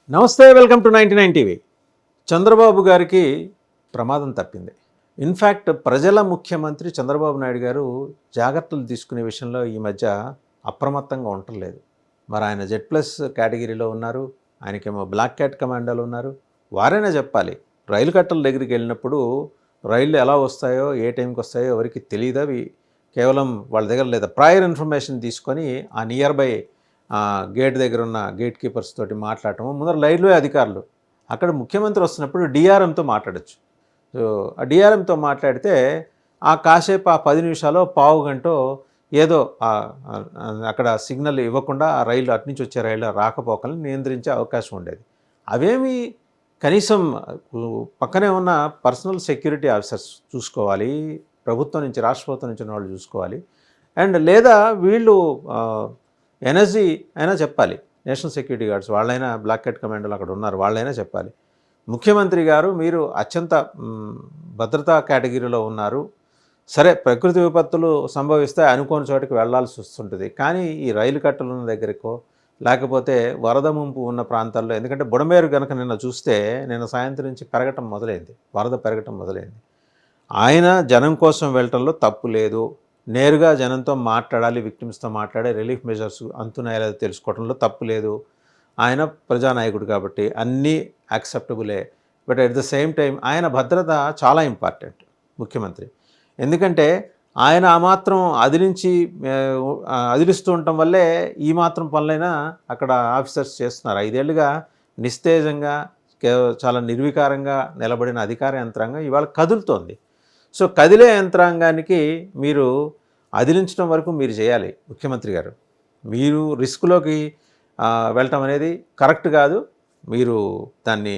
నమస్తే, welcome to 99 TV. Chandrababu గారికి ప్రమాదం తప్పింది. ఇన్ఫ్యాక్ట్ ప్రజల ముఖ్యమంత్రి చంద్రబాబు నాయుడు గారు జాగ్రత్తలు తీసుకునే విషయంలో ఈ మధ్య అప్రమత్తంగా ఉండట్లేదు. మరి ఆయన జెడ్ ప్లస్ కేటగిరీలో ఉన్నారు, ఆయనకేమో బ్లాక్ క్యాట్ కమాండోలు ఉన్నారు. వారైనా చెప్పాలి, రైలు కట్టల దగ్గరికి వెళ్ళినప్పుడు రైళ్ళు ఎలా వస్తాయో, ఏ టైంకి వస్తాయో ఎవరికి తెలియదు. అవి కేవలం వాళ్ళ దగ్గర లేదా ప్రయర్ ఇన్ఫర్మేషన్ తీసుకొని ఆ నియర్ బై గేట్ దగ్గర ఉన్న గేట్ కీపర్స్ తోటి మాట్లాడటము, ముందర రైల్వే అధికారులు అక్కడ ముఖ్యమంత్రి వస్తున్నప్పుడు డిఆర్ఎంతో మాట్లాడచ్చు. సో ఆ డిఆర్ఎంతో మాట్లాడితే కాసేపు 10 నిమిషాలు పావు గంటో ఏదో అక్కడ సిగ్నల్ ఇవ్వకుండా ఆ రైలు అటు నుంచి వచ్చే రైలు రాకపోకలను నియంత్రించే అవకాశం ఉండేది. అవేమి కనీసం పక్కనే ఉన్న పర్సనల్ సెక్యూరిటీ ఆఫీసర్స్ చూసుకోవాలి, ప్రభుత్వం నుంచి రాష్ట్ర ప్రభుత్వం నుంచి ఉన్న వాళ్ళు చూసుకోవాలి. అండ్ లేదా వీళ్ళు ఎన్ఎస్జీ అయినా చెప్పాలి, నేషనల్ సెక్యూరిటీ గార్డ్స్ వాళ్ళైనా, బ్లాక్ క్యాట్ కమాండోలు అక్కడ ఉన్నారు, వాళ్ళైనా చెప్పాలి. ముఖ్యమంత్రి గారు మీరు అత్యంత భద్రతా కేటగిరీలో ఉన్నారు. సరే, ప్రకృతి విపత్తులు సంభవిస్తే అనుకోని చోటికి వెళ్లాల్సి వస్తుంటుంది, కానీ ఈ రైలు కట్టలున్న దగ్గరకో లేకపోతే వరద ముంపు ఉన్న ప్రాంతాల్లో, ఎందుకంటే బుడమేరు కనుక నిన్న చూస్తే నిన్న సాయంత్రం నుంచి పెరగటం మొదలైంది, వరద పెరగటం మొదలైంది. ఆయన జనం కోసం వెళ్ళటంలో తప్పు లేదు, నేరుగా జనంతో మాట్లాడాలి, విక్టిమ్స్తో మాట్లాడే రిలీఫ్ మెజర్స్ అంతున్నాయో తెలుసుకోవడంలో తప్పు లేదు. ఆయన ప్రజానాయకుడు కాబట్టి అన్నీ యాక్సెప్టబులే. But at the same time ఆయన భద్రత చాలా ఇంపార్టెంట్ ముఖ్యమంత్రి. ఎందుకంటే ఆయన ఆ మాత్రం అదిలిస్తూ ఉండటం వల్లే ఈ మాత్రం పనులైనా అక్కడ ఆఫీసర్స్ చేస్తున్నారు. 5 ఏళ్లుగా నిస్తేజంగా చాలా నిర్వికారంగా నిలబడిన అధికార యంత్రాంగం ఇవాళ కదులుతోంది. సో కదిలే యంత్రాంగానికి మీరు అదిలించడం వరకు మీరు చేయాలి ముఖ్యమంత్రి గారు. మీరు రిస్క్లోకి వెళ్ళటం అనేది కరెక్ట్ కాదు. మీరు దాన్ని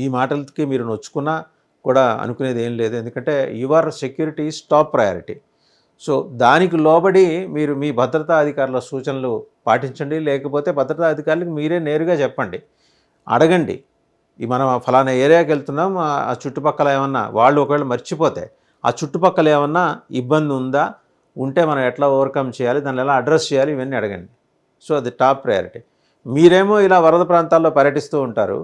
ఈ మాటలకి మీరు నొచ్చుకున్నా కూడా అనుకునేది ఏం లేదు. ఎందుకంటే your security is top priority. So దానికి లోబడి మీరు మీ భద్రతా అధికారుల సూచనలు పాటించండి. లేకపోతే భద్రతా అధికారులకు మీరే నేరుగా చెప్పండి, అడగండి, మనం ఫలానా ఏరియాకి వెళ్తున్నాం, ఆ చుట్టుపక్కల ఏమన్నా వాళ్ళు ఒకవేళ మర్చిపోతే ఆ చుట్టుపక్కల ఏమన్నా ఇబ్బంది ఉందా, ఉంటే మనం ఎట్లా ఓవర్కమ్ చేయాలి, దాన్ని ఎలా అడ్రస్ చేయాలి, ఇవన్నీ అడగండి. సో అది టాప్ ప్రయారిటీ. మీరేమో ఇలా వరద ప్రాంతాల్లో పర్యటిస్తూ ఉంటారు,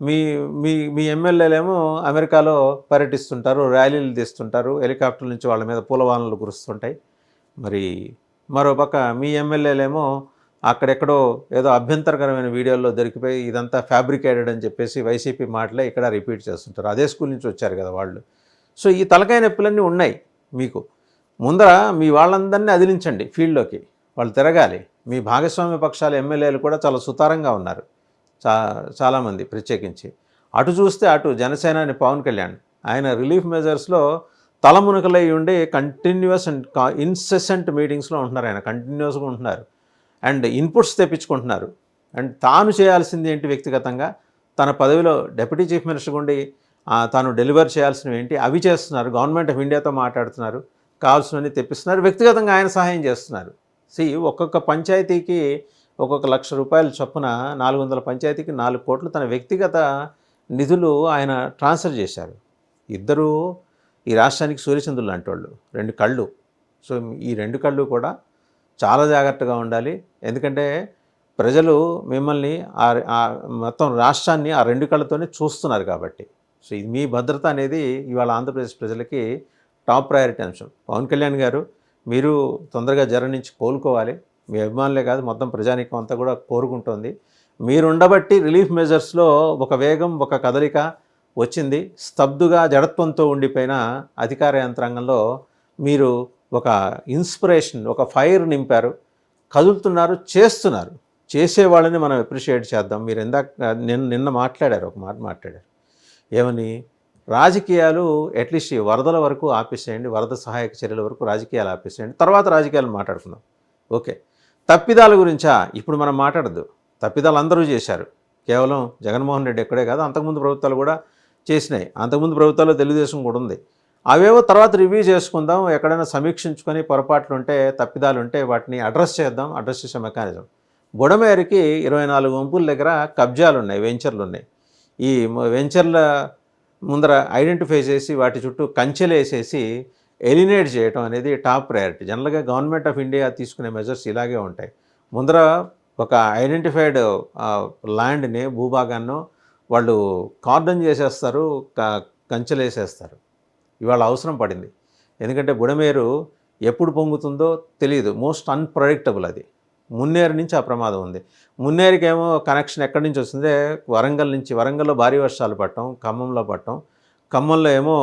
మీ మీ మీ ఎమ్మెల్యేలేమో అమెరికాలో పర్యటిస్తుంటారు, ర్యాలీలు తీస్తుంటారు, హెలికాప్టర్ల నుంచి వాళ్ళ మీద పూలవానలు కురుస్తుంటాయి. మరి మరోపక్క మీ ఎమ్మెల్యేలేమో అక్కడెక్కడో ఏదో అభ్యంతరకరమైన వీడియోల్లో దొరికిపోయి ఇదంతా ఫ్యాబ్రికేటెడ్ అని చెప్పేసి వైసీపీ మాటలే ఇక్కడ రిపీట్ చేస్తుంటారు. అదే స్కూల్ నుంచి వచ్చారు కదా వాళ్ళు. సో ఈ తలకాయ నొప్పులన్నీ ఉన్నాయి మీకు. ముందర మీ వాళ్ళందరినీ అదిలించండి, ఫీల్డ్లోకి వాళ్ళు తిరగాలి. మీ భాగస్వామ్య పక్షాల ఎమ్మెల్యేలు కూడా చాలా సుతారంగా ఉన్నారు, చాలామంది ప్రత్యేకించి. అటు చూస్తే అటు జనసేనాని పవన్ కళ్యాణ్, ఆయన రిలీఫ్ మెజర్స్లో తలమునకలై ఉండి కంటిన్యూస్ అండ్ ఇన్సెసెంట్ మీటింగ్స్లో ఉంటున్నారు. ఆయన కంటిన్యూస్గా ఉంటున్నారు అండ్ ఇన్పుట్స్ తెప్పించుకుంటున్నారు. అండ్ తాను చేయాల్సింది ఏంటి వ్యక్తిగతంగా, తన పదవిలో డిప్యూటీ చీఫ్ మినిస్టర్గా ఉండి తాను డెలివర్ చేయాల్సినవి ఏంటి అవి చేస్తున్నారు. గవర్నమెంట్ ఆఫ్ ఇండియాతో మాట్లాడుతున్నారు, కావాల్సినవన్నీ తెప్పిస్తున్నారు, వ్యక్తిగతంగా ఆయన సహాయం చేస్తున్నారు. ఒక్కొక్క పంచాయతీకి ఒక్కొక్క ₹1,00,000 చొప్పున 400 పంచాయతీకి 4 కోట్లు తన వ్యక్తిగత నిధులు ఆయన ట్రాన్స్ఫర్ చేశారు. ఇద్దరు ఈ రాష్ట్రానికి సూర్యచంద్రులు లాంటి వాళ్ళు, 2 కళ్ళు. సో ఈ 2 కళ్ళు కూడా చాలా జాగ్రత్తగా ఉండాలి. ఎందుకంటే ప్రజలు మిమ్మల్ని మొత్తం రాష్ట్రాన్ని ఆ 2 కళ్ళతోనే చూస్తున్నారు కాబట్టి. సో ఇది మీ భద్రత అనేది ఇవాళ ఆంధ్రప్రదేశ్ ప్రజలకి టాప్ ప్రయారిటీ అంశం. పవన్ కళ్యాణ్ గారు, మీరు తొందరగా జ్వరం నుంచి కోలుకోవాలి. మీ అభిమానులే కాదు, మొత్తం ప్రజానీకం అంతా కూడా కోరుకుంటోంది. మీరుండబట్టి రిలీఫ్ మెజర్స్లో ఒక వేగం, ఒక కదలిక వచ్చింది. స్తబ్దుగా జడత్వంతో ఉండిపోయిన అధికార యంత్రాంగంలో మీరు ఒక ఇన్స్పిరేషన్, ఒక ఫైర్ నింపారు, కదులుతున్నారు, చేస్తున్నారు. చేసేవాళ్ళని మనం అప్రిషియేట్ చేద్దాం. మీరు నిన్న మాట్లాడారు, ఒక మాట మాట్లాడారు, ఏమని, రాజకీయాలు అట్లీస్ట్ వరదల వరకు ఆపేసేయండి, వరద సహాయక చర్యల వరకు రాజకీయాలు ఆపేసేయండి, తర్వాత రాజకీయాలు మాట్లాడుకుందాం. ఓకే, తప్పిదాల గురించా ఇప్పుడు మనం మాట్లాడద్దు. తప్పిదాలు అందరూ చేశారు, కేవలం జగన్మోహన్ రెడ్డి ఎక్కడే కాదు, అంతకుముందు ప్రభుత్వాలు కూడా చేసినాయి. అంతకుముందు ప్రభుత్వాల్లో తెలుగుదేశం కూడా ఉంది. అవేవో తర్వాత రివ్యూ చేసుకుందాం, ఎక్కడైనా సమీక్షించుకొని పొరపాట్లు ఉంటే, తప్పిదాలు ఉంటే వాటిని అడ్రస్ చేద్దాం, అడ్రస్ చేసే మెకానిజం. బుడమేరుకి 24 వంపుల దగ్గర కబ్జాలు ఉన్నాయి, వెంచర్లు ఉన్నాయి. ఈ వెంచర్ల ముందర ఐడెంటిఫై చేసి వాటి చుట్టూ కంచెలు వేసేసి ఎలినేట్ చేయడం అనేది టాప్ ప్రయారిటీ. జనరల్గా గవర్నమెంట్ ఆఫ్ ఇండియా తీసుకునే మెజర్స్ ఇలాగే ఉంటాయి. ముందర ఒక ఐడెంటిఫైడ్ ల్యాండ్ని భూభాగాన్ని వాళ్ళు కార్డన్ చేసేస్తారు, కంచెలేసేస్తారు. ఇవాళ అవసరం పడింది. ఎందుకంటే బుడమేరు ఎప్పుడు పొంగుతుందో తెలియదు. మోస్ట్ అన్‌ప్రెడిక్టబుల్ అది. మున్నేరు నుంచి ఆ ప్రమాదం ఉంది. మున్నేరుకేమో కనెక్షన్ ఎక్కడి నుంచి వస్తుందే వరంగల్ నుంచి. వరంగల్‌లో భారీ వర్షాలు పడటం, ఖమ్మంలో పడటం. ఖమ్మంలో ఏమో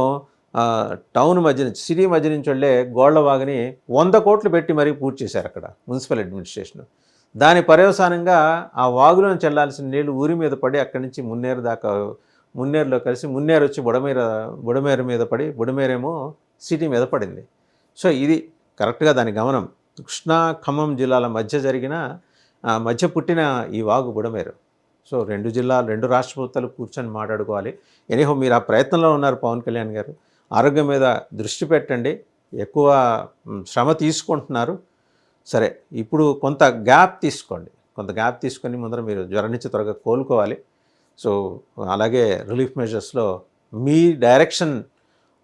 టౌన్ మధ్య నుంచి, సిటీ మధ్య నుంచి వెళ్ళే గోళ్లవాగుని 100 కోట్లు పెట్టి మరీ పూర్తి చేశారు అక్కడ మున్సిపల్ అడ్మినిస్ట్రేషన్. దాని పర్యవసానంగా ఆ వాగులో నుంచి వెళ్లాల్సిన నీళ్లు ఊరి మీద పడి అక్కడి నుంచి మున్నేరు దాకా, మున్నేరులో కలిసి మున్నేరు వచ్చి బుడమేరు మీద పడి, బుడమేరేమో సిటీ మీద పడింది. సో ఇది కరెక్ట్గా దాని గమనం. కృష్ణా ఖమ్మం జిల్లాల మధ్య జరిగిన మధ్య పుట్టిన ఈ వాగు బుడమేరు. సో 2 రాష్ట్ర ప్రభుత్వాలు కూర్చొని మాట్లాడుకోవాలి. ఎనీహో మీరు ఆ ప్రయత్నంలో ఉన్నారు పవన్ కళ్యాణ్ గారు. ఆరోగ్యం మీద దృష్టి పెట్టండి. ఎక్కువ శ్రమ తీసుకుంటున్నారు. సరే, ఇప్పుడు కొంత గ్యాప్ తీసుకోండి. కొంత గ్యాప్ తీసుకొని ముందర మీరు జ్వరం నుంచి త్వరగా కోలుకోవాలి. సో అలాగే రిలీఫ్ మెజర్స్లో మీ డైరెక్షన్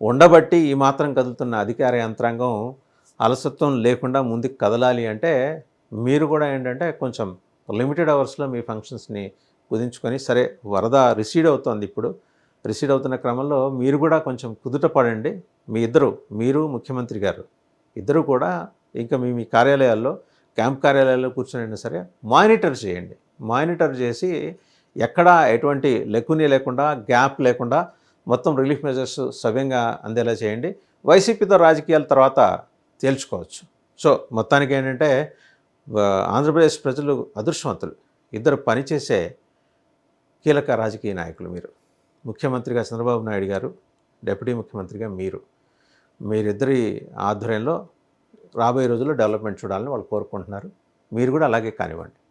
ఉండబట్టి ఈ మాత్రం కదులుతున్న అధికార యంత్రాంగం అలసత్వం లేకుండా ముందుకు కదలాలి అంటే మీరు కూడా ఏంటంటే కొంచెం లిమిటెడ్ అవర్స్లో మీ ఫంక్షన్స్ని కుదించుకొని, సరే వరద రిసీడ్ అవుతోంది, ఇప్పుడు రిసీడ్ అవుతున్న క్రమంలో మీరు కూడా కొంచెం కుదుట పడండి. మీరు ముఖ్యమంత్రి గారు ఇద్దరు కూడా ఇంకా మీ కార్యాలయాల్లో, క్యాంప్ కార్యాలయాల్లో కూర్చొని సరే మానిటర్ చేయండి. మానిటర్ చేసి ఎక్కడా ఎటువంటి లెక్కుని లేకుండా, గ్యాప్ లేకుండా మొత్తం రిలీఫ్ మెజర్స్ సవ్యంగా అందేలా చేయండి. వైసీపీతో రాజకీయాల తర్వాత తేల్చుకోవచ్చు. సో మొత్తానికి ఏంటంటే ఆంధ్రప్రదేశ్ ప్రజలు అదృష్టవంతులు. ఇద్దరు పనిచేసే కీలక రాజకీయ నాయకులు మీరు. ముఖ్యమంత్రిగా చంద్రబాబు నాయుడు గారు, డిప్యూటీ ముఖ్యమంత్రిగా మీరిద్దరి ఆధ్వర్యంలో రాబోయే రోజుల్లో డెవలప్మెంట్ చూడాలని వాళ్ళు కోరుకుంటున్నారు. మీరు కూడా అలాగే కానివ్వండి.